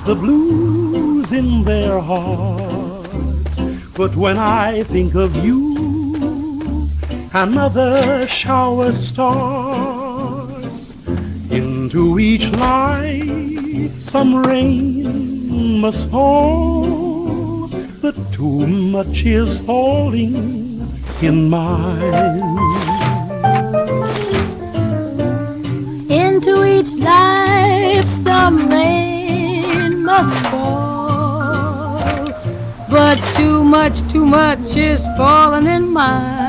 lose the blues in their hearts. But when I think of you, another shower starts. Into each life some rain must fall, but too much is falling in mine. Into each life some rain must fall, but too much is falling in mine.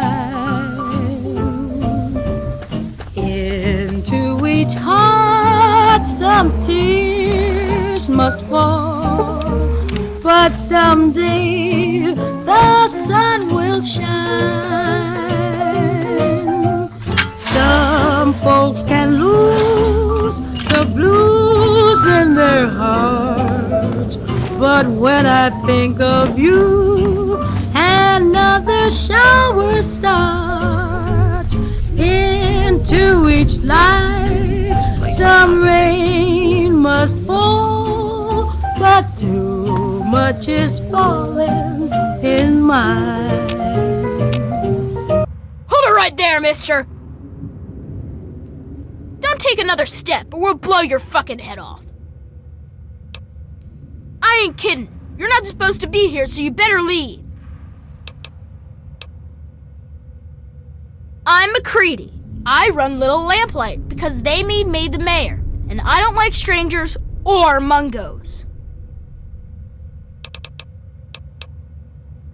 Into each heart some tears must fall, but someday the sun will shine. Some folks can lose the blues in their hearts, but when I think of you, another shower starts. Into each life some rain must fall, but too much is falling in mine. Hold it right there, mister! Don't take another step or we'll blow your fucking head off. I ain't kidding. You're not supposed to be here, so you better leave. I'm McCready. I run ЛИТЛ-ЛЭМПЛАЙT because they made me the mayor, and I don't like strangers or mungos.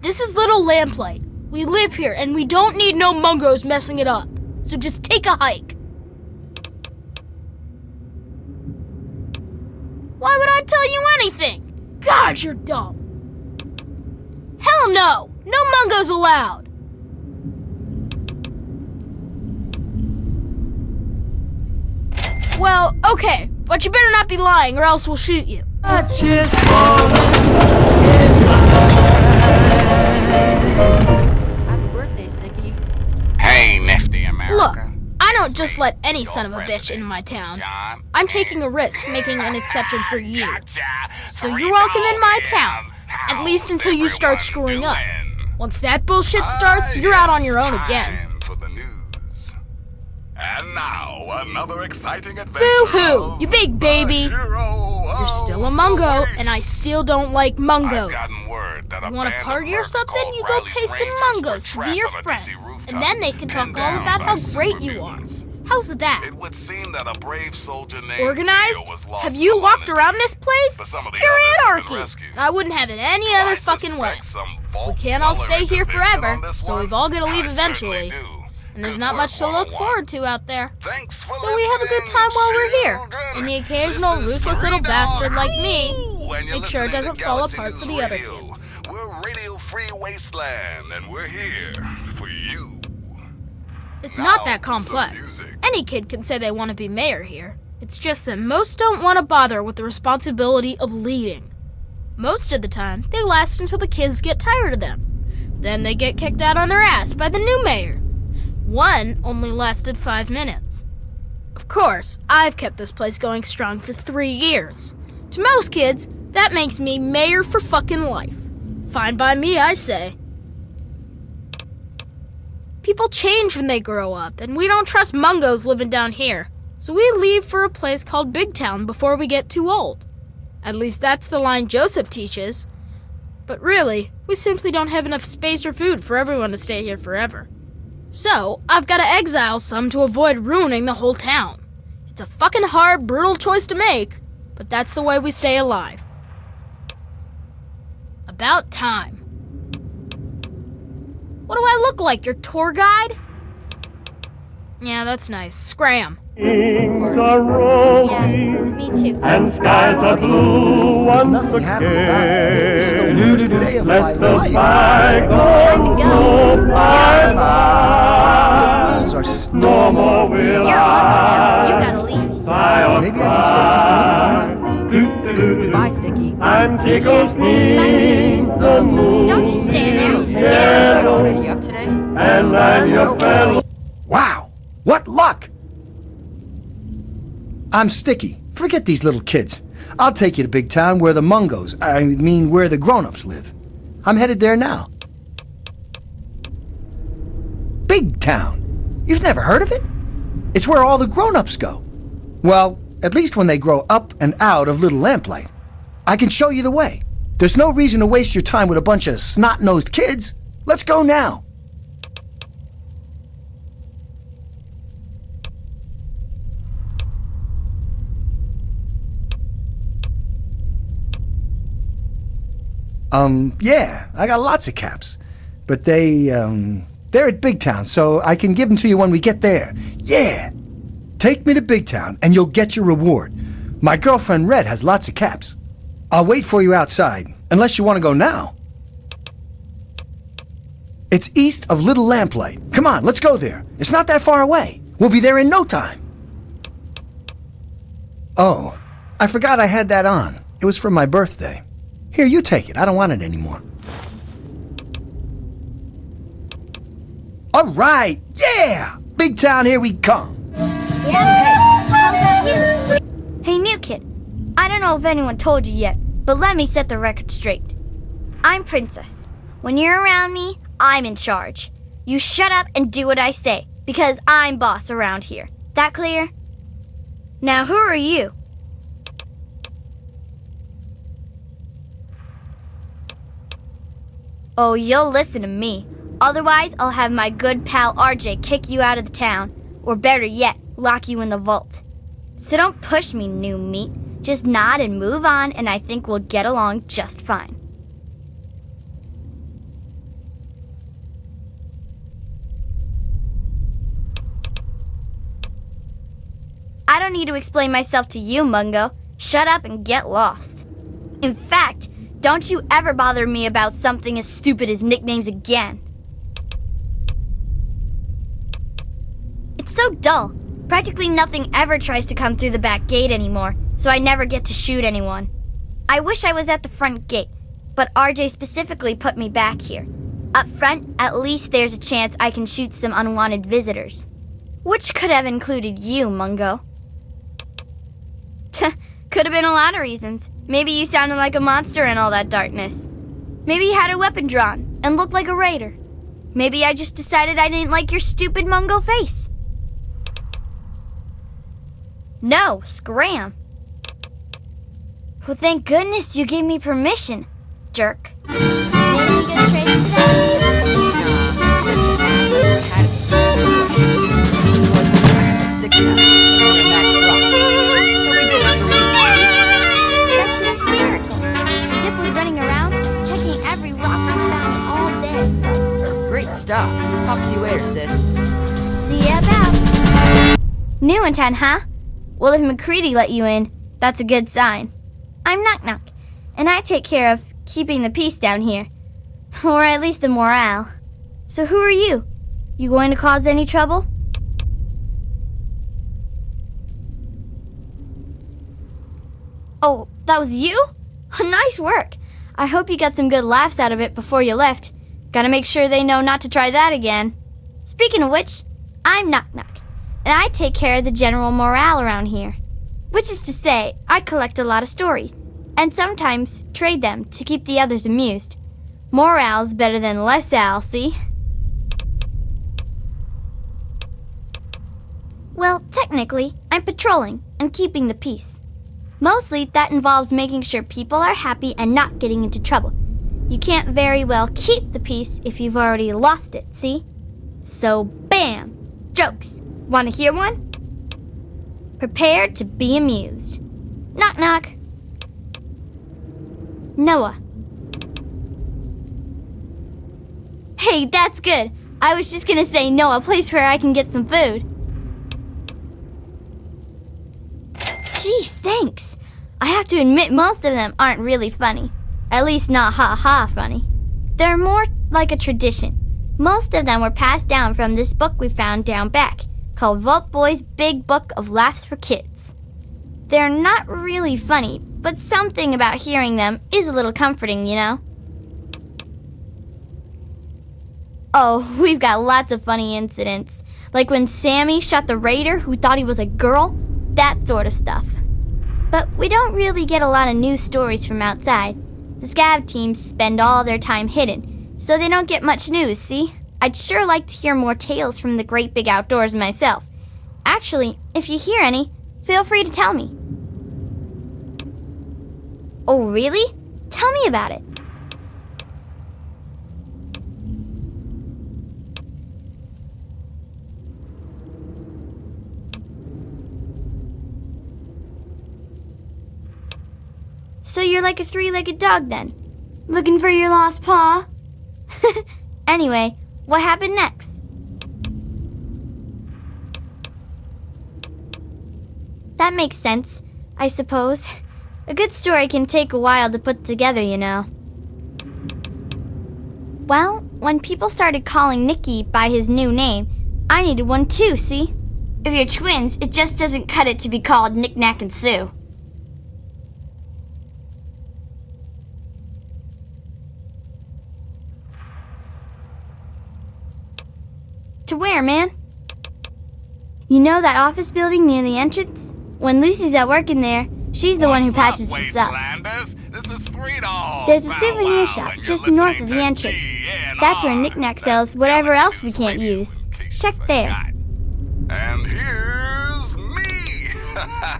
This is ЛИТЛ-ЛЭМПЛАYT. We live here and we don't need no mungos messing it up. So just take a hike. Why would I tell you anything? God, you're dumb. Hell no! No mungos allowed! Well, okay, but you better not be lying or else we'll shoot you. Happy birthday, Sticky. Hey, nifty America. Look, I don't just let any son of a bitch into my town. I'm taking a risk making an exception for you. So you're welcome in my town, at least until you start screwing up. Once that bullshit starts, you're out on your own again. And now, another exciting adventure. Boo-hoo, you big baby. You're still a mungo, and I still don't like mungos. You want to party or something? You go pay some mungos to be your friends. And then they can talk all about how great you are. How's that? It would seem that a brave soldier named Organized? Theo was lost Have you in walked the around this place? but some of the Pure others have been anarchy. rescued. I wouldn't have it any other fucking way. We can't all stay here forever, so we've all got to leave eventually. And there's not much to look forward to out there. So we have a good time while we're here. And the occasional ruthless little bastard like me make sure it doesn't fall apart for the other kids. We're Radio Free Wasteland, and we're here for you. It's not that complex. Any kid can say they want to be mayor here. It's just that most don't want to bother with the responsibility of leading. Most of the time, they last until the kids get tired of them. Then they get kicked out on their ass by the new mayor. One only lasted 5 minutes. Of course, I've kept this place going strong for 3 years. To most kids, that makes me mayor for fucking life. Fine by me, I say. People change when they grow up, and we don't trust mungos living down here. So we leave for a place called Big Town before we get too old. At least that's the line Joseph teaches. But really, we simply don't have enough space or food for everyone to stay here forever. So, I've got to exile some to avoid ruining the whole town. It's a fucking hard, brutal choice to make, but that's the way we stay alive. About time. What do I look like, your tour guide? Yeah, that's nice. Scram. Things are rosy, Yeah, me too. and skies are blue There's once nothing happy about it. This is the again. worst day of my Let the life. bygones go. go by. The rules are No stupid. more will You're a I mungo now. You gotta leave. sigh or Maybe I can stay just a little longer. cry. Bye, Sticky. And tickles me the moon. Don't just stand there. Yeah. You already up today? And I'm your fellow. Wow, what luck! I'm Sticky, Forget these little kids. I'll take you to Big Town where the where the grown-ups live. I'm headed there now. Big Town? You've never heard of it? It's where all the grown-ups go. Well, at least when they grow up and out of ЛИТЛ-ЛЭМПЛАЙT. I can show you the way. There's no reason to waste your time with a bunch of snot-nosed kids. Let's go now. Yeah, I got lots of caps. But they're at Big Town, so I can give them to you when we get there. Yeah! Take me to Big Town, and you'll get your reward. My girlfriend Red has lots of caps. I'll wait for you outside, unless you want to go now. It's east of ЛИТЛ-ЛЭМПЛАЙT. Come on, let's go there. It's not that far away. We'll be there in no time. Oh, I forgot I had that on. It was for my birthday. Here, you take it. I don't want it anymore. All right, yeah! Big Town, here we come. Hey, new kid. I don't know if anyone told you yet, but let me set the record straight. I'm Princess. When you're around me, I'm in charge. You shut up and do what I say, because I'm boss around here. That clear? Now, who are you? Oh, you'll listen to me. Otherwise, I'll have my good pal RJ kick you out of the town. Or better yet, lock you in the vault. So don't push me, new meat. Just nod and move on, and I think we'll get along just fine. I don't need to explain myself to you, Mungo. Shut up and get lost. In fact, don't you ever bother me about something as stupid as nicknames again. It's so dull. Practically nothing ever tries to come through the back gate anymore, so I never get to shoot anyone. I wish I was at the front gate, but RJ specifically put me back here. Up front, at least there's a chance I can shoot some unwanted visitors. Which could have included you, Mungo. Could have been a lot of reasons. Maybe you sounded like a monster in all that darkness. Maybe you had a weapon drawn and looked like a raider. Maybe I just decided I didn't like your stupid Mungo face. No, scram. Well, thank goodness you gave me permission, jerk. Maybe you get a trade today? That's hysterical. Zip was running around, checking every rock we found all day. Great stuff. Talk to you later, sis. See ya about. New in town, huh? Well, if McCready let you in, that's a good sign. I'm Knock Knock, and I take care of keeping the peace down here. Or at least the morale. So who are you? You going to cause any trouble? Oh, that was you? Nice work. I hope you got some good laughs out of it before you left. Gotta make sure they know not to try that again. Speaking of which, I'm Knock Knock, and I take care of the general morale around here. Which is to say, I collect a lot of stories, and sometimes trade them to keep the others amused. Morale's better than less al, see? Well, technically, I'm patrolling and keeping the peace. Mostly, that involves making sure people are happy and not getting into trouble. You can't very well keep the peace if you've already lost it, see? So, bam! Jokes. Want to hear one? Prepare to be amused. Knock knock. Noah. Hey, that's good. I was just gonna say Noah, a place where I can get some food. Gee, thanks. I have to admit most of them aren't really funny. At least not ha-ha funny. They're more like a tradition. Most of them were passed down from this book we found down back, called Vault Boy's Big Book of Laughs for Kids. They're not really funny, but something about hearing them is a little comforting, you know? Oh, we've got lots of funny incidents, like when Sammy shot the raider who thought he was a girl, that sort of stuff. But we don't really get a lot of news stories from outside. The scav teams spend all their time hidden, so they don't get much news, see? I'd sure like to hear more tales from the great big outdoors myself. Actually, if you hear any, feel free to tell me. Oh, really? Tell me about it. So you're like a three-legged dog then? Looking for your lost paw? Anyway, what happened next? That makes sense, I suppose. A good story can take a while to put together, you know. Well, when people started calling Nicky by his new name, I needed one too, see? If you're twins, it just doesn't cut it to be called Knick Knack and Sue. To where, man? You know that office building near the entrance? When Lucy's at work in there, she's the one who patches us up. There's a souvenir shop just north of the entrance. That's where Knick Knack sells whatever else we can't use. Check there. And here's me!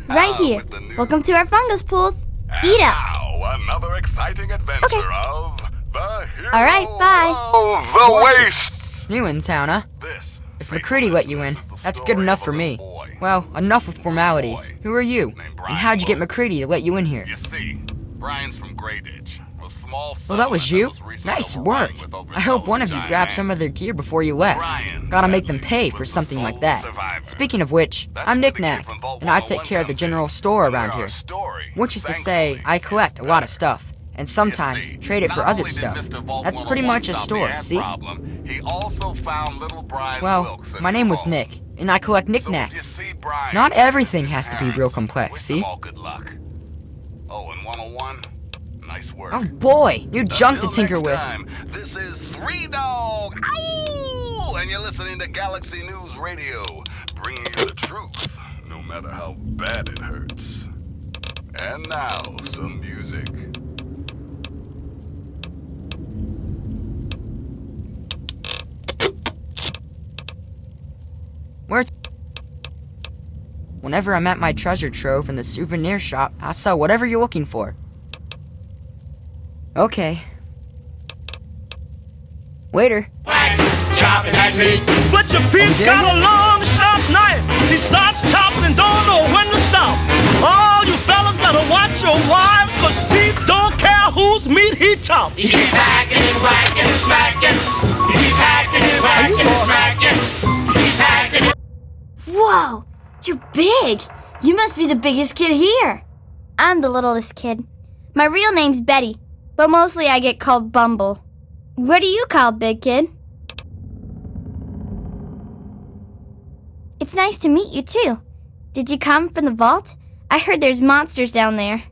Right here. Welcome to our fungus pools. Eat up. Now, another exciting adventure of the hero All right, bye. of the waste. New in town, huh? This If McCready let you in, that's good enough for me. Well, enough with formalities. Who are you? And how'd you get McCready to let you in here? You see, Brian's from Grayditch. A small Well, that was you? settlement recently Nice overrun work. with I hope one of you giant grabbed some of ants. their gear before you left. Brian, Gotta make them sadly, pay for was the something like sole that. survivor. Speaking of which, That's I'm where Knick the Knack, kid from Vault and I 101 take care of the comes in. general store And around our here. story, Which is to say, thankfully, I collect gets a lot of better. stuff. And sometimes You see, trade it for not other only did stuff. Mr. Vault That's pretty 101 much a stop the store, ant see? problem, he also found little Brian Well, Wilkes in my name was home. Nick, and I collect So if you knickknacks. see Brian Not visit everything his has to be parents, real complex, wish see? them all good luck. Oh, and 101, nice work. Oh boy, new junk to Until tinker next with. time, this is Three Dog, Ow! And you're listening to Galaxy News Radio, bringing you the truth, no matter how bad it hurts. And now, some music. Whenever I'm at my treasure trove in the souvenir shop, I'll sell whatever you're looking for. Okay. Waiter. Chopping that meat. But your piece got a long, sharp knife. He starts chopping and don't know when to stop. All you fellas better watch your wives, cause Pete don't care whose meat he chops. He keep hacking and whacking and smacking. He keep hacking and whacking and smacking. He keep hacking and... Whoa, you're big. You must be the biggest kid here. I'm the littlest kid. My real name's Betty, but mostly I get called Bumble. What do you call big kid? It's nice to meet you too. Did you come from the vault? I heard there's monsters down there.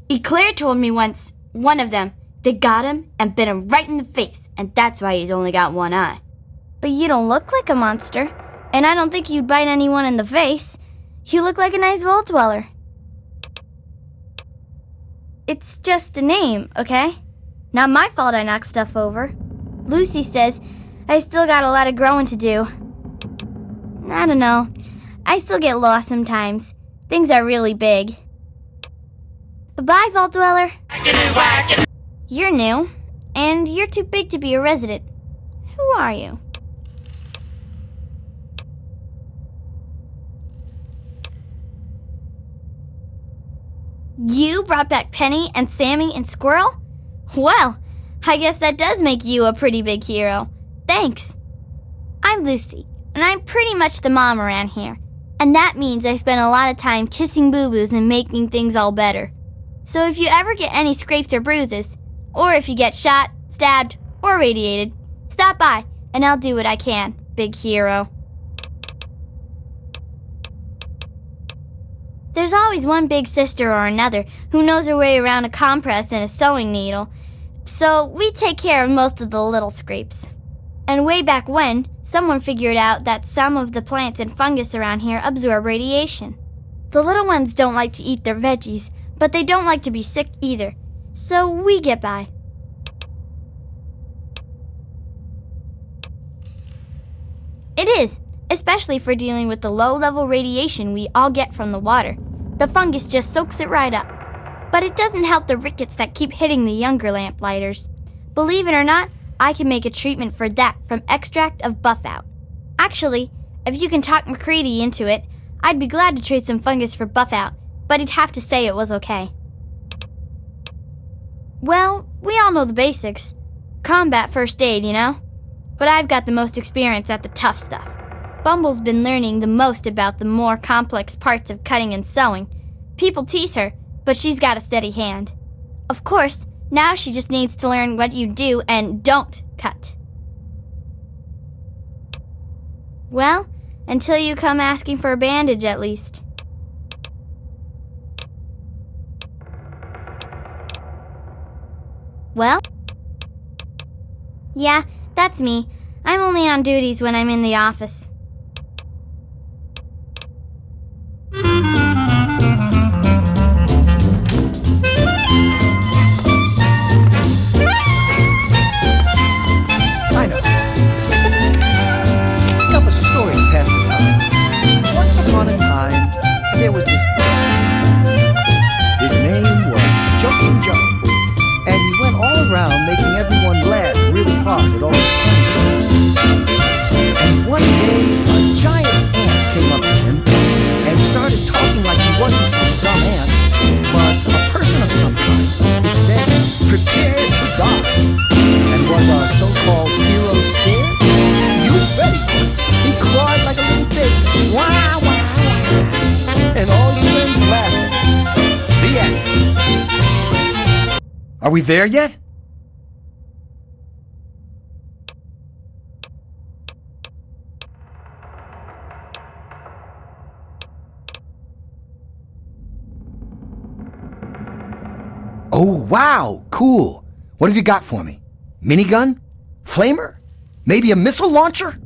Eclair told me once, one of them, they got him and bit him right in the face, and that's why he's only got one eye. But you don't look like a monster, and I don't think you'd bite anyone in the face. You look like a nice vault dweller. It's just a name, okay? Not my fault I knocked stuff over. Lucy says I still got a lot of growing to do. I don't know. I still get lost sometimes. Things are really big. Bye-bye, Vault Dweller. You're new, and you're too big to be a resident. Who are you? You brought back Penny and Sammy and Squirrel? Well, I guess that does make you a pretty big hero. Thanks. I'm Lucy, and I'm pretty much the mom around here. And that means I spend a lot of time kissing boo-boos and making things all better. So if you ever get any scrapes or bruises, or if you get shot, stabbed, or radiated, stop by, and I'll do what I can, big hero. There's always one big sister or another who knows her way around a compress and a sewing needle, so we take care of most of the little scrapes. And way back when, someone figured out that some of the plants and fungus around here absorb radiation. The little ones don't like to eat their veggies, but they don't like to be sick either. So we get by. It is, especially for dealing with the low-level radiation we all get from the water. The fungus just soaks it right up. But it doesn't help the rickets that keep hitting the younger lamplighters. Believe it or not, I can make a treatment for that from extract of buffout. Actually, if you can talk McCready into it, I'd be glad to trade some fungus for buffout, but he'd have to say it was okay. Well, we all know the basics. Combat first aid, you know? But I've got the most experience at the tough stuff. Bumble's been learning the most about the more complex parts of cutting and sewing. People tease her, but she's got a steady hand. Of course, now she just needs to learn what you do and don't cut. Well, until you come asking for a bandage at least. Well? Yeah, that's me. I'm only on duties when I'm in the office. I know. Pick up a story to pass the time. Once upon a time, there was this man. His name was Jumping Joe. And he went all around making everyone laugh really hard at all his funny jokes. And one day, a giant ant came up to him and started talking like he wasn't some dumb ant, but a person of some kind. It said, "Prepare to die." And was our so-called hero scared? You bet he was. He cried like a little baby. Wah, wah, wah. And all his friends laughed. The end. Are we there yet? Oh, wow, cool. What have you got for me? Minigun? Flamer? Maybe a missile launcher?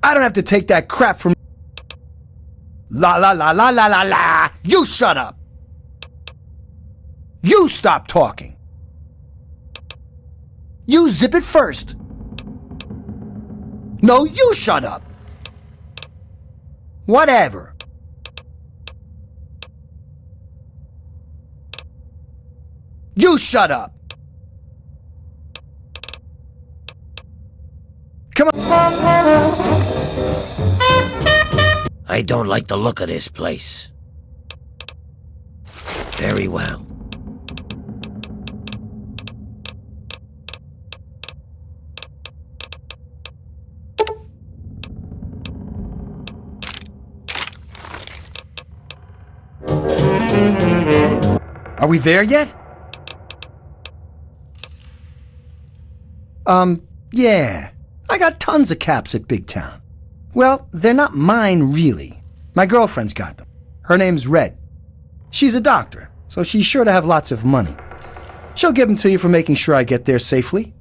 I don't have to take that crap from... La la la la la la la! You shut up! You stop talking! You zip it first! No, you shut up! Whatever. You shut up! Come on! I don't like the look of this place. Very well. Are we there yet? Yeah. I got tons of caps at Big Town. Well, they're not mine, really. My girlfriend's got them. Her name's Red. She's a doctor, so she's sure to have lots of money. She'll give them to you for making sure I get there safely.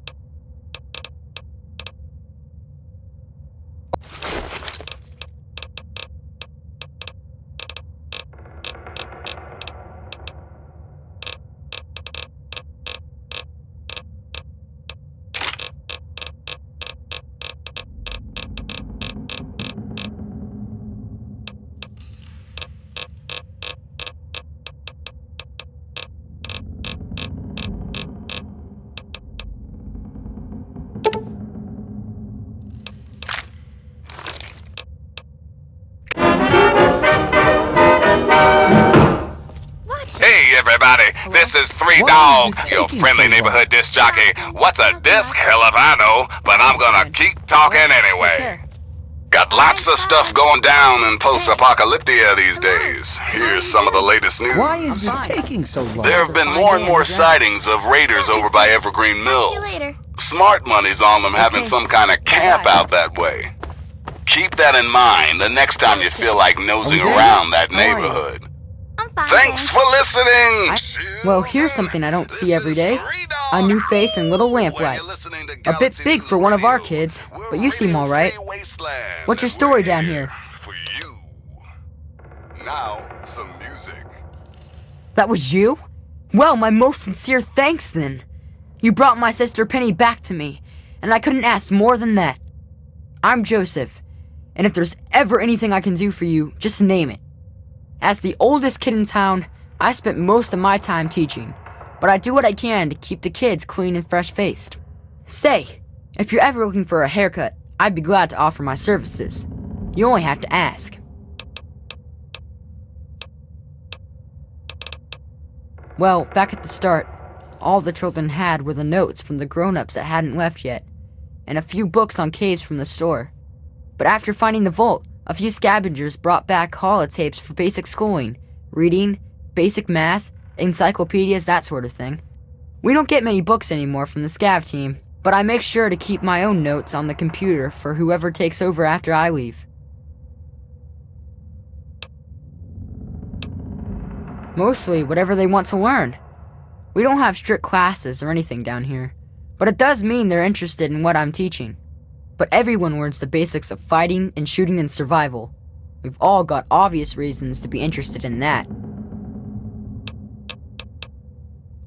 This is Three Why Dog, is this your taking friendly so long? neighborhood disc jockey. What's a disc? Hell if I know, but I'm gonna keep talking anyway. Got lots of stuff going down in post-apocalyptia these days. Here's some of the latest news. Why is this taking so long? There have been more and more sightings of raiders over by Evergreen Mills. later. Smart money's on them having some kind of camp out that way. Keep that in mind the next time you feel like nosing around that neighborhood. I'm fine. Thanks for listening! Well, here's something I don't see every day. A new face in Little Lamplight. A bit big for one of our kids, but you seem alright. What's your story down here? For you. Now, some music. That was you? Well, my most sincere thanks then. You brought my sister Penny back to me, and I couldn't ask more than that. I'm Joseph, and if there's ever anything I can do for you, just name it. As the oldest kid in town, I spent most of my time teaching, but I do what I can to keep the kids clean and fresh-faced. Say, if you're ever looking for a haircut, I'd be glad to offer my services. You only have to ask. Well, back at the start, all the children had were the notes from the grown-ups that hadn't left yet, and a few books on caves from the store. But after finding the vault, a few scavengers brought back holotapes for basic schooling, reading, basic math, encyclopedias, that sort of thing. We don't get many books anymore from the scav team, but I make sure to keep my own notes on the computer for whoever takes over after I leave. Mostly whatever they want to learn. We don't have strict classes or anything down here, but it does mean they're interested in what I'm teaching. But everyone learns the basics of fighting and shooting and survival. We've all got obvious reasons to be interested in that.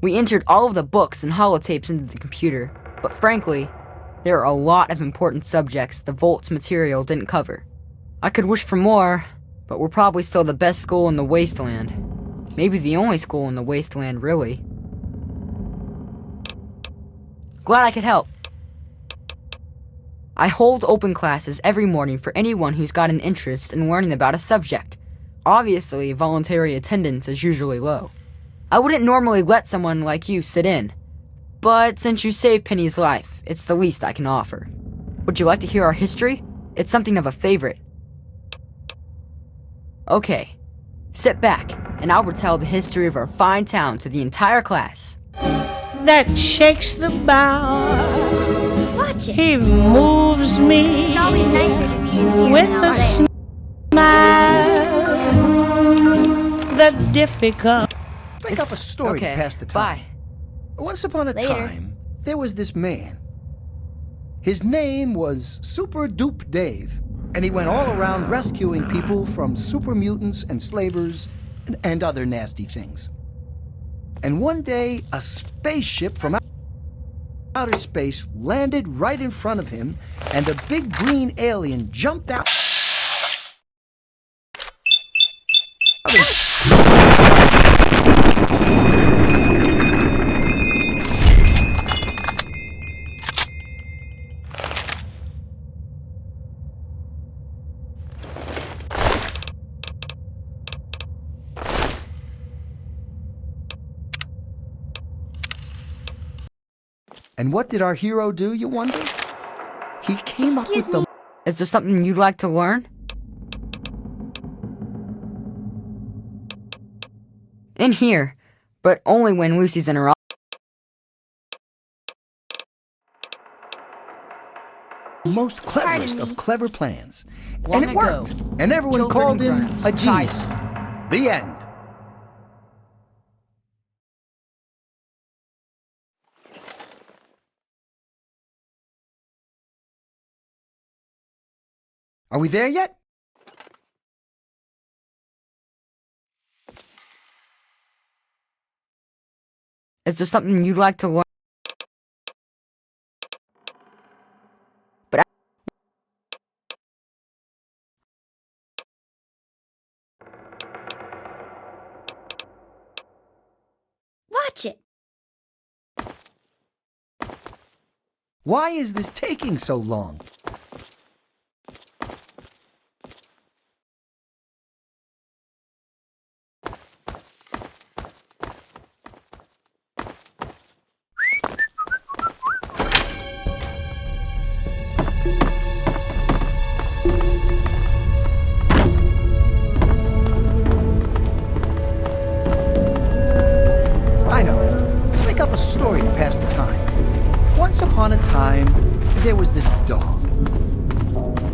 We entered all of the books and holotapes into the computer, but frankly, there are a lot of important subjects the Vault's material didn't cover. I could wish for more, but we're probably still the best school in the Wasteland. Maybe the only school in the Wasteland, really. Glad I could help. I hold open classes every morning for anyone who's got an interest in learning about a subject. Obviously, voluntary attendance is usually low. I wouldn't normally let someone like you sit in, but since you saved Penny's life, it's the least I can offer. Would you like to hear our history? It's something of a favorite. Okay, sit back, and I'll retell the history of our fine town to the entire class. That shakes the bough. Watch it. He moves me It's always nicer to be in here with than a out at- smile. The difficult. Make up a story Okay, to pass the time. bye. Once upon a Later. time, there was this man. His name was Super Dupe Dave, and he went all around rescuing people from super mutants and slavers and other nasty things. And one day, a spaceship from outer space landed right in front of him, and a big green alien jumped out. And what did our hero do, you wonder? He came up with the... Is there something you'd like to learn? In here, but only when Lucy's in her office. most cleverest of clever plans. Long And it ago, worked. And everyone children called and him grown-ups a genius. The end. Are we there yet? Is there something you'd like to learn? Watch it. Why is this taking so long? story to pass the time. Once upon a time, there was this dog.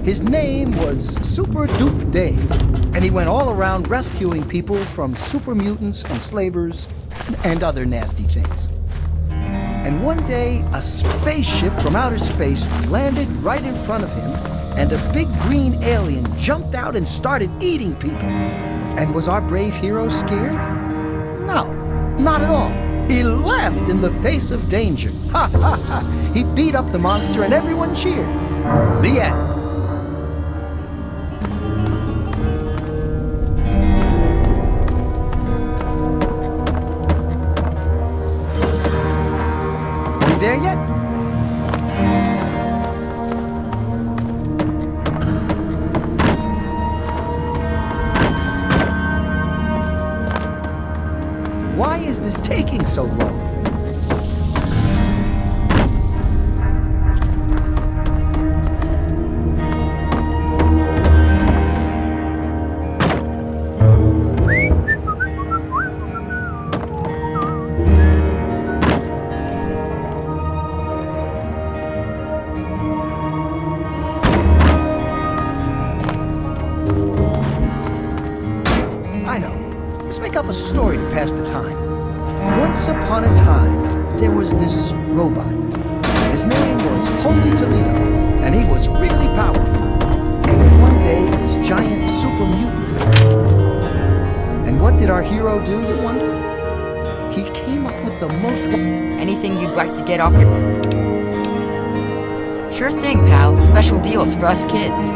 His name was Super Dupe Dave, and he went all around rescuing people from super mutants and slavers and other nasty things. And one day, a spaceship from outer space landed right in front of him, and a big green alien jumped out and started eating people. And was our brave hero scared? No, not at all. He laughed in the face of danger. Ha ha ha! He beat up the monster and everyone cheered. The end. Are we there yet? Why is this taking so long? I know. Let's make up a story to pass the time. Once upon a time, there was this robot. His name was Holy Toledo, and he was really powerful. And then one day, this giant super mutant. And what did our hero do, you wonder? He came up with the most... Anything you'd like to get off your... Sure thing, pal. Special deals for us kids.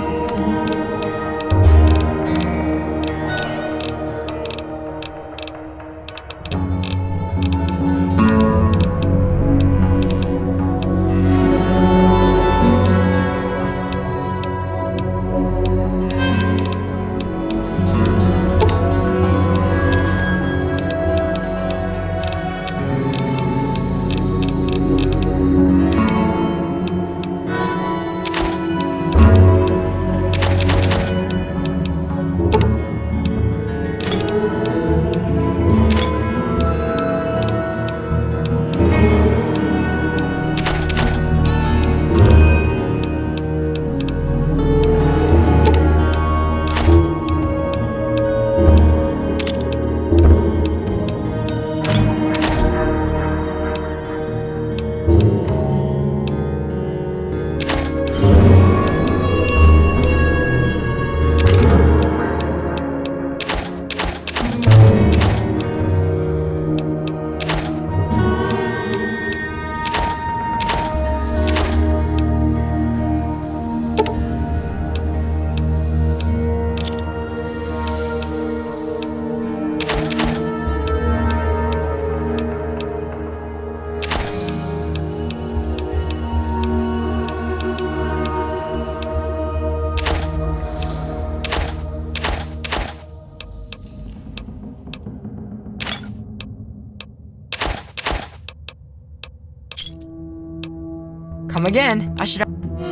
Come again. I should...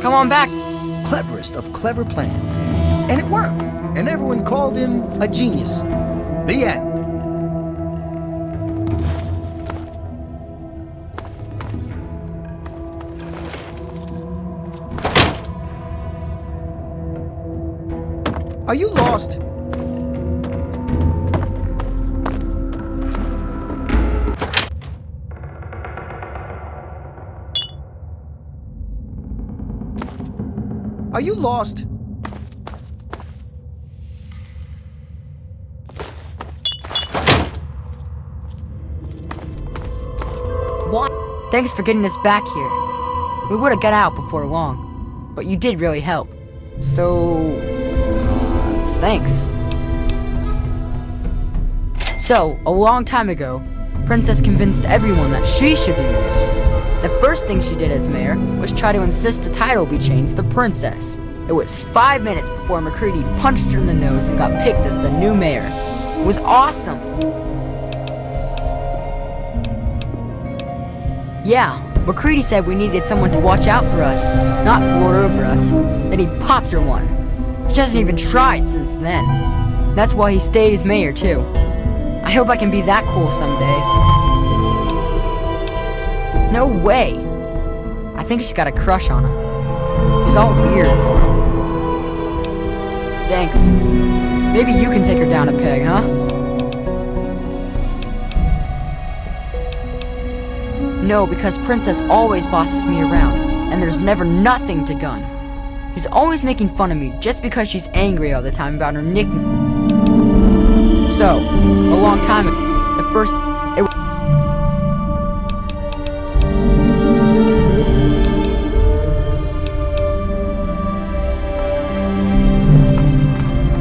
Come on back. Cleverest of clever plans. And it worked. And everyone called him a genius. The end. Are you lost? Are you lost? What? Thanks for getting us back here. We would have got out before long, but you did really help. So... thanks. So, a long time ago, Princess convinced everyone that she should be mayor. The first thing she did as mayor was try to insist the title be changed to Princess. It was 5 minutes before McCready punched her in the nose and got picked as the new mayor. It was awesome! Yeah, McCready said we needed someone to watch out for us, not to lord over us. Then he popped her one. She hasn't even tried since then. That's why he stays mayor, too. I hope I can be that cool someday. No way. I think she's got a crush on him. He's all weird. Thanks. Maybe you can take her down a peg, huh? No, because Princess always bosses me around, and there's never nothing to gun. She's always making fun of me just because she's angry all the time about her nickname. So, a long time ago, at first,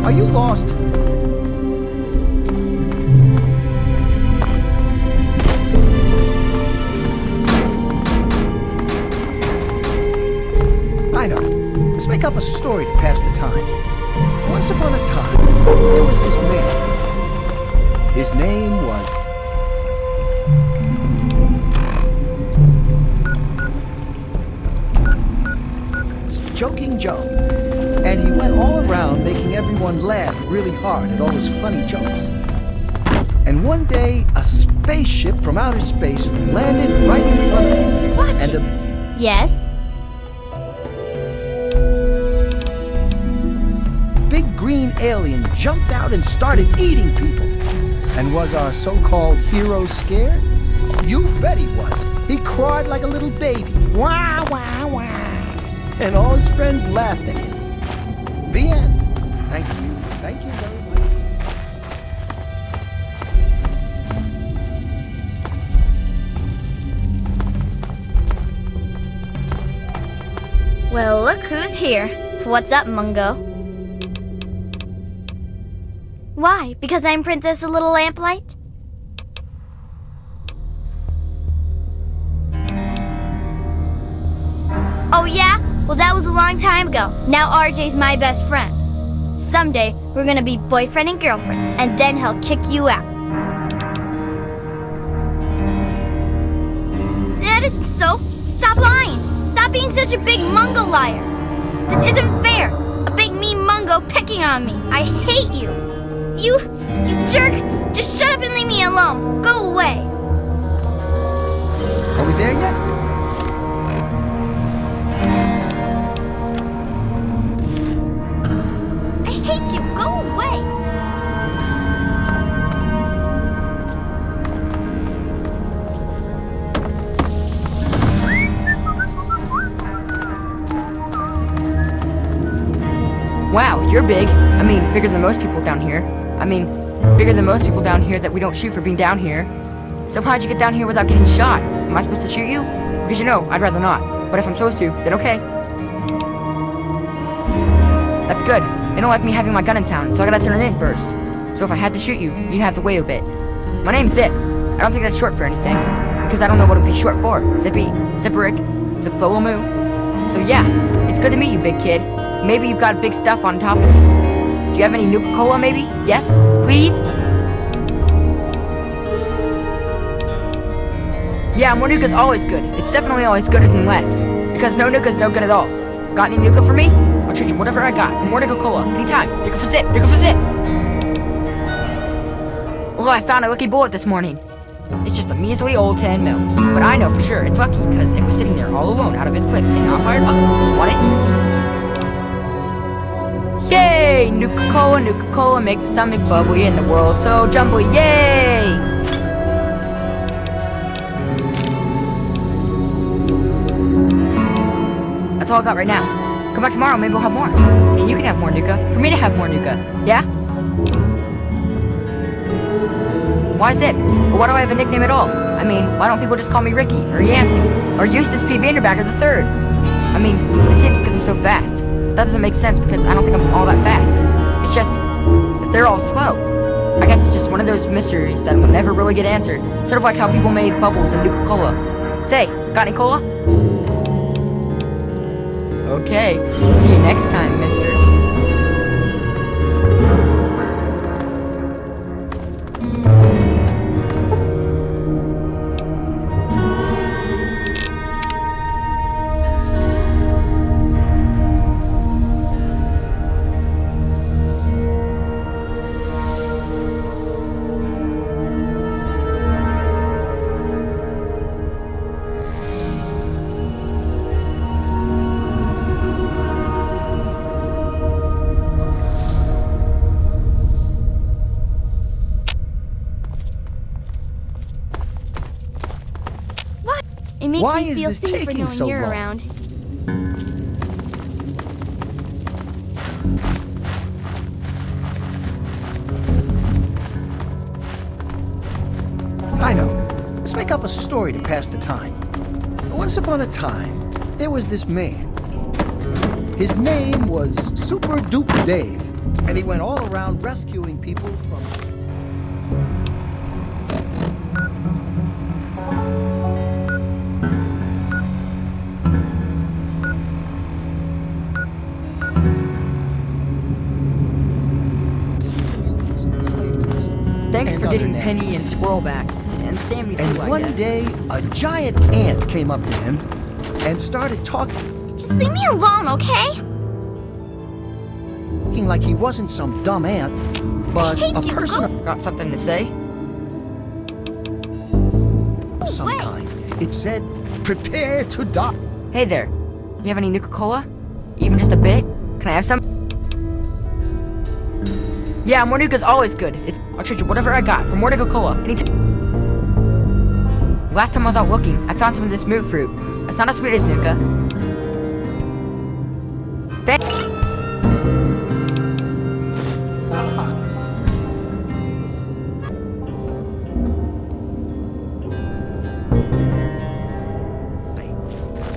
Are you lost? I know. Let's make up a story to pass the time. Once upon a time, there was this man. His name was... Joking Joe. And he went all around making everyone laugh really hard at all his funny jokes. And one day, a spaceship from outer space landed right in front of him. Watch and it. Yes? big green alien jumped out and started eating people. And was our so-called hero scared? You bet he was. He cried like a little baby. Wah, wah, wah. And all his friends laughed at him. The end. Thank you. Thank you very much. Well, look who's here. What's up, Mungo? Why? Because I'm Princess ЛИТЛ-ЛЭМПЛАЙT? Oh yeah? Well, that was a long time ago. Now RJ's my best friend. Someday, we're gonna be boyfriend and girlfriend, and then he'll kick you out. That isn't so. Stop lying. Stop being such a big Mungo liar. This isn't fair. A big mean Mungo picking on me. I hate you. You jerk. Just shut up and leave me alone. Go away. Are we there yet? I hate you. Go away. Wow, you're big. I mean, bigger than most people down here. I mean, bigger than most people down here that we don't shoot for being down here. So how'd you get down here without getting shot? Am I supposed to shoot you? Because you know, I'd rather not. But if I'm supposed to, then okay. That's good. They don't like me having my gun in town, so I gotta turn it in first. So if I had to shoot you, you'd have to wait a bit. My name's Zip. I don't think that's short for anything. Because I don't know what it'd be short for. Zippy, Zipperick, Ziplomoo. So yeah, it's good to meet you, big kid. Maybe you've got big stuff on top of you. Do you have any Nuka-Cola, maybe? Yes? Please? Yeah, more Nuka's always good. It's definitely always gooder than less. Because no Nuka's no good at all. Got any Nuka for me? I'll trade you whatever I got. More Nuka-Cola. Anytime. Nuka for Zip. Nuka for Zip. Although I found a lucky bullet this morning. It's just a measly old 10 mil. But I know for sure it's lucky because it was sitting there all alone out of its clip and not fired up. Want it? Yay! Nuka-Cola, Nuka-Cola, make the stomach bubbly and the world so jumbly. Yay! That's all I got right now. Come back tomorrow, maybe we'll have more. And you can have more Nuka. For me to have more Nuka. Yeah? Why Zip? Or why do I have a nickname at all? I mean, why don't people just call me Ricky, or Yancey, or Eustace P. Vanderbacker III? I mean, they say it's because I'm so fast. That doesn't make sense because I don't think I'm all that fast. It's just that they're all slow. I guess it's just one of those mysteries that will never really get answered. Sort of like how people made bubbles in Nuka-Cola. Say, got any cola? Okay, see you next time, mister. Why me is feel this safer taking knowing so you're long? around. I know. Let's make up a story to pass the time. Once upon a time, there was this man. His name was Super Duper Dave, and he went all around rescuing people from... Thanks and for other getting nasty Penny and things. Squirrel back. And Sammy too, And I one guess. day, a giant ant came up to him and started talking Just leave me alone, okay? like he wasn't some dumb ant, but I hate a you. person Got something to say? of some Wait. kind. It said, prepare to die. Hey there. You have any Nuka-Cola? Even just a bit? Can I have some? Yeah, more Nuka's always good. I'll trade you whatever I got for more Nuka-Cola. Last time I was out looking, I found some of this moot fruit. It's not as sweet as Nuka.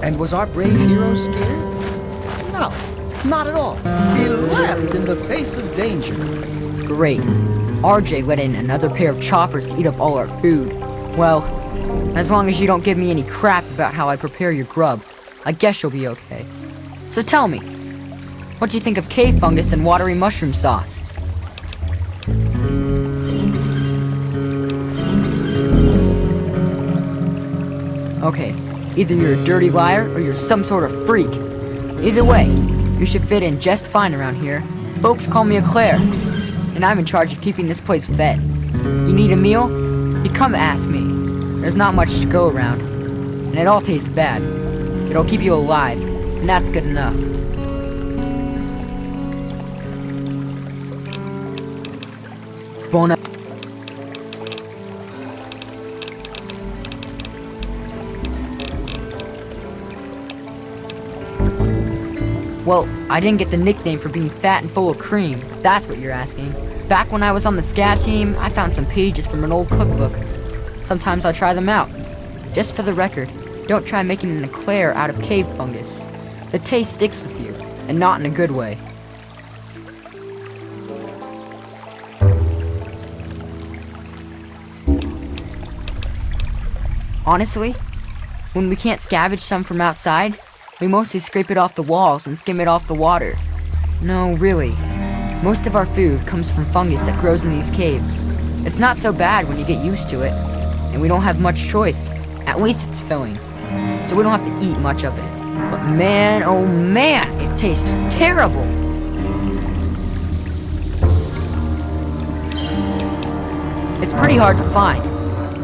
And was our brave hero scared? No, not at all. He laughed in the face of danger. Great. RJ let in another pair of choppers to eat up all our food. Well, as long as you don't give me any crap about how I prepare your grub, I guess you'll be okay. So tell me, what do you think of cave fungus and watery mushroom sauce? Okay, either you're a dirty liar or you're some sort of freak. Either way, you should fit in just fine around here. Folks call me a Claire, and I'm in charge of keeping this place fed. You need a meal? You come ask me. There's not much to go around, and it all tastes bad. It'll keep you alive, and that's good enough. Bon app- Well, I didn't get the nickname for being fat and full of cream, if that's what you're asking. Back when I was on the scav team, I found some pages from an old cookbook. Sometimes I try them out. Just for the record, don't try making an eclair out of cave fungus. The taste sticks with you, and not in a good way. Honestly, when we can't scavenge some from outside, we mostly scrape it off the walls and skim it off the water. No, really. Most of our food comes from fungus that grows in these caves. It's not so bad when you get used to it, and we don't have much choice. At least it's filling, so we don't have to eat much of it. But man, oh man, it tastes terrible! It's pretty hard to find,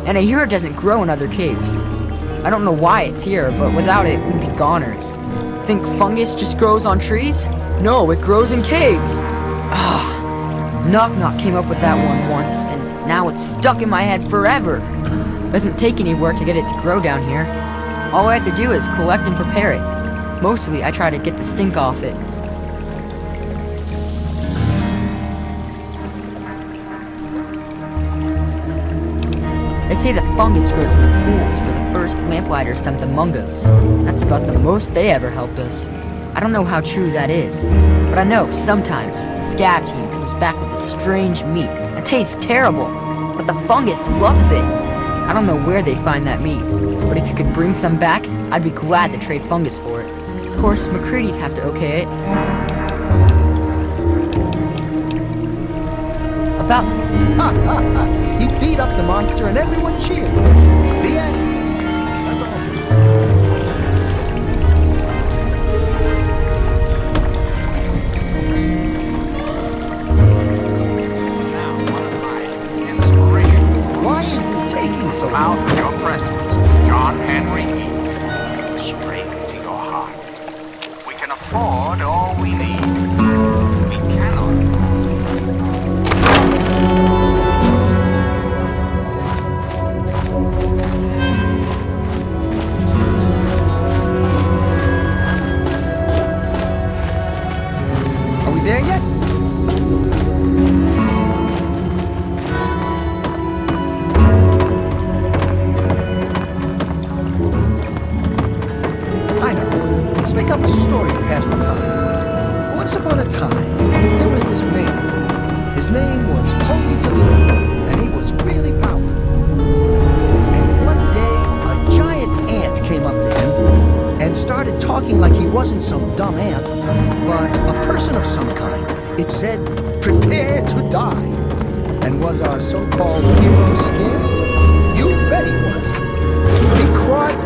and I hear it doesn't grow in other caves. I don't know why it's here, but without it, we'd be goners. Think fungus just grows on trees? No, it grows in caves! Ah, Knock Knock came up with that one once, and now it's stuck in my head forever. Doesn't take any work to get it to grow down here. All I have to do is collect and prepare it. Mostly, I try to get the stink off it. They say the fungus grows in the pools where the first lamplighters dumped the mungos. That's about the most they ever helped us. I don't know how true that is, but I know sometimes the scav team comes back with this strange meat that tastes terrible, but the fungus loves it. I don't know where they find that meat, but if you could bring some back, I'd be glad to trade fungus for it. Of course, McCready'd have to okay it. About... He beat up the monster and everyone cheered. The end. That's all. Why is this taking so long? Out your presence, John Henry Heath. Straight to your heart. We can afford all we need. We cannot. let's make up a story to pass the time. Once upon a time, there was this man. His name was Holy Toledo, and he was really powerful. And one day, a giant ant came up to him and started talking like he wasn't some dumb ant, but a person of some kind. It said, "Prepare to die." And was our so-called hero scared? You bet he was. He cried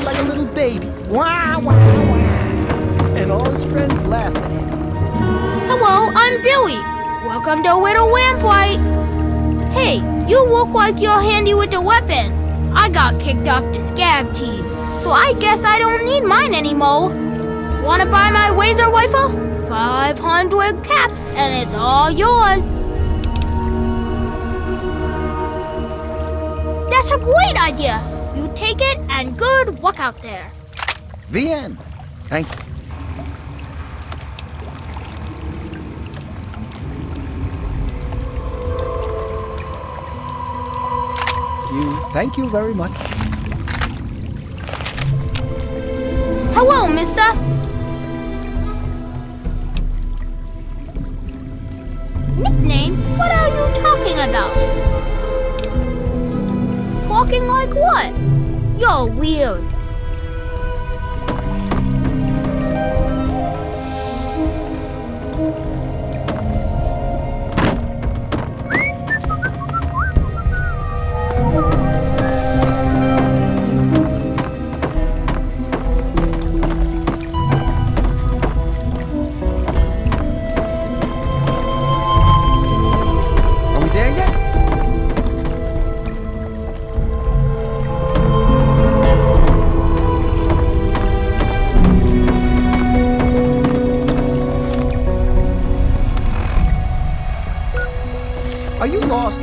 like a little baby. Wah, wah, wah. And all his friends laughed at him. Hello, I'm Billy. Welcome to ЛИТЛ-ЛЭМПЛАЙT. Hey, you look like you're handy with the weapon. I got kicked off the scab team, so I guess I don't need mine anymore. Wanna buy my laser rifle? 500 caps, and it's all yours. That's a great idea. You take it, and good luck out there. The end. Thank you. Thank you very much. Hello, mister. Nickname? What are you talking about? Talking like what? You're weird. Are you lost?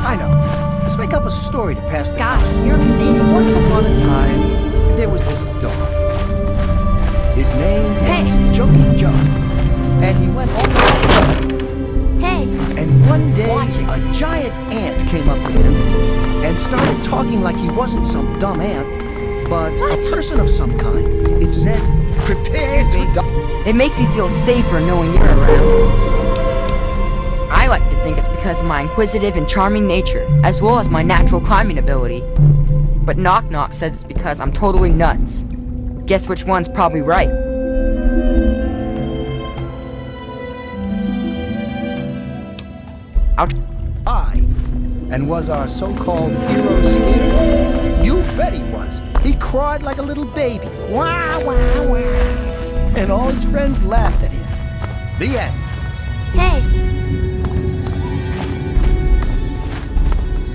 I know. Let's make up a story to pass the time. Gosh, you're big. Once upon a time, there was this dog. His name was Jokey Joe, and he went all the way. Hey, And one day, a giant ant came up to him and started talking like he wasn't some dumb ant, but a person of some kind. It said, "Prepare to die." It makes me feel safer knowing you're around. I like to think it's because of my inquisitive and charming nature, as well as my natural climbing ability. But Knock Knock says it's because I'm totally nuts. Guess which one's probably right? And was our so-called hero scared? You bet he was. He cried like a little baby. Wah, wah, wah. And all his friends laughed at him. The end. hey,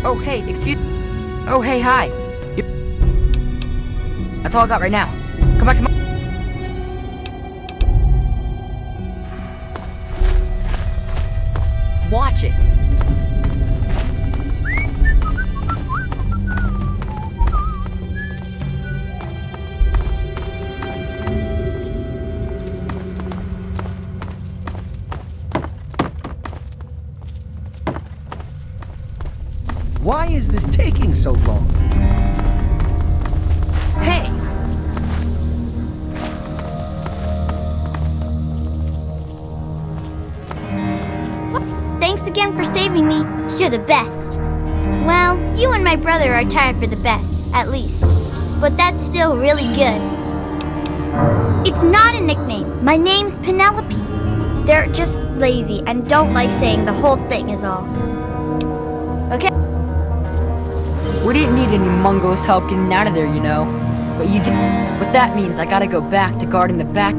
Oh, hey, excuse... Oh, hey, hi. That's all I got right now. Come back to my... Watch it. Why is this taking so long? Hey! thanks again for saving me. You're the best. Well, you and my brother are tied for the best, at least. But that's still really good. It's not a nickname. My name's Penelope. They're just lazy and don't like saying the whole thing is all. Okay? We didn't need any Mungo's help getting out of there, you know. But you did. But that means I gotta go back to guarding the back.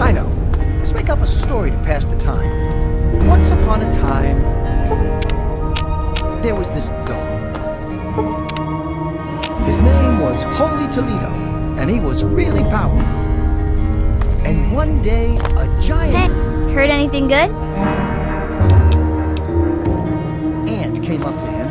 I know. Let's make up a story to pass the time. Once upon a time, there was this dog. His name was Holy Toledo, and he was really powerful. And one day, a giant Hey, heard anything good? ant came up to him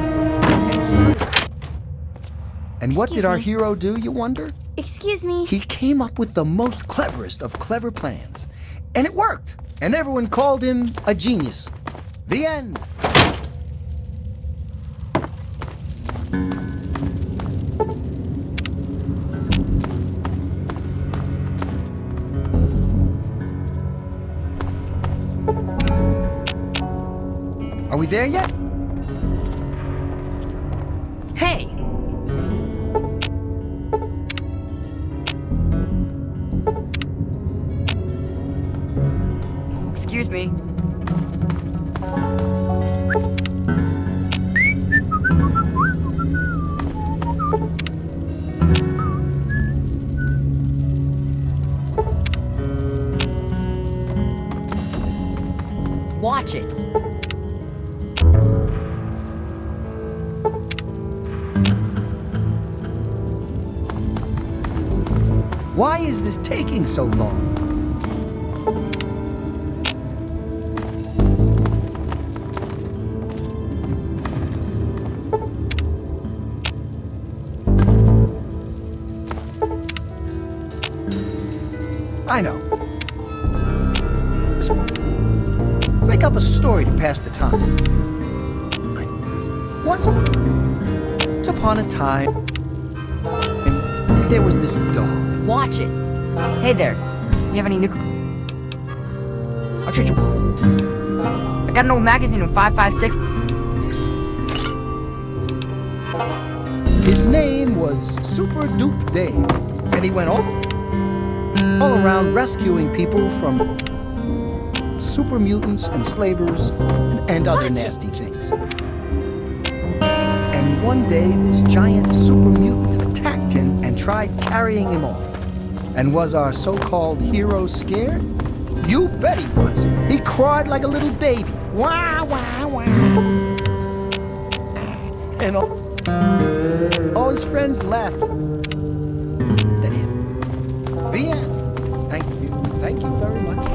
and what did our hero do, you wonder? Excuse me. He came up with the most cleverest of clever plans. And it worked. And everyone called him a genius. The end. Are we there yet? Hey! Excuse me. Watch it. Why is this taking so long? I know. Make up a story to pass the time. Once upon a time, there was this dog. Watch it. Hey there. You have any new... I'll treat you. I got an old magazine in 556. His name was Super Dupe Dave, and he went all around rescuing people from super mutants and slavers and other nasty things. And one day, this giant super mutant attacked him and tried carrying him off. And was our so-called hero scared? You bet he was. He cried like a little baby. Wah, wah, wah. And all his friends laughed at him. The end. Thank you. Thank you very much.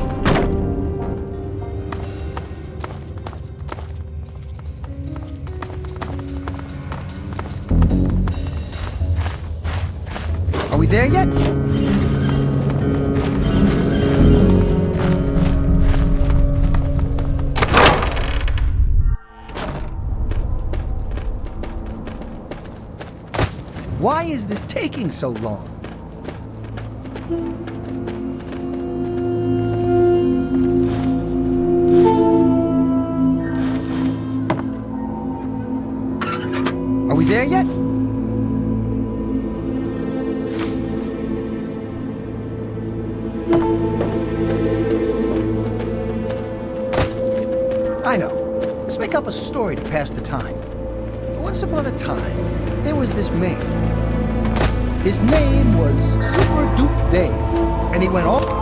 Are we there yet? Why is this taking so long? Are we there yet? I know. Let's make up a story to pass the time. Once upon a time, there was this man. His name was Super Dupe Dave, and he went all...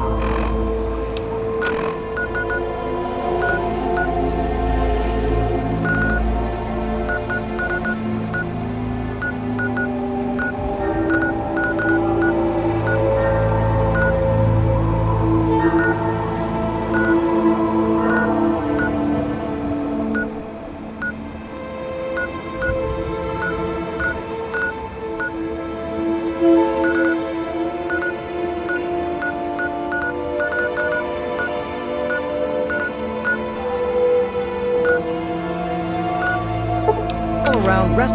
around rest.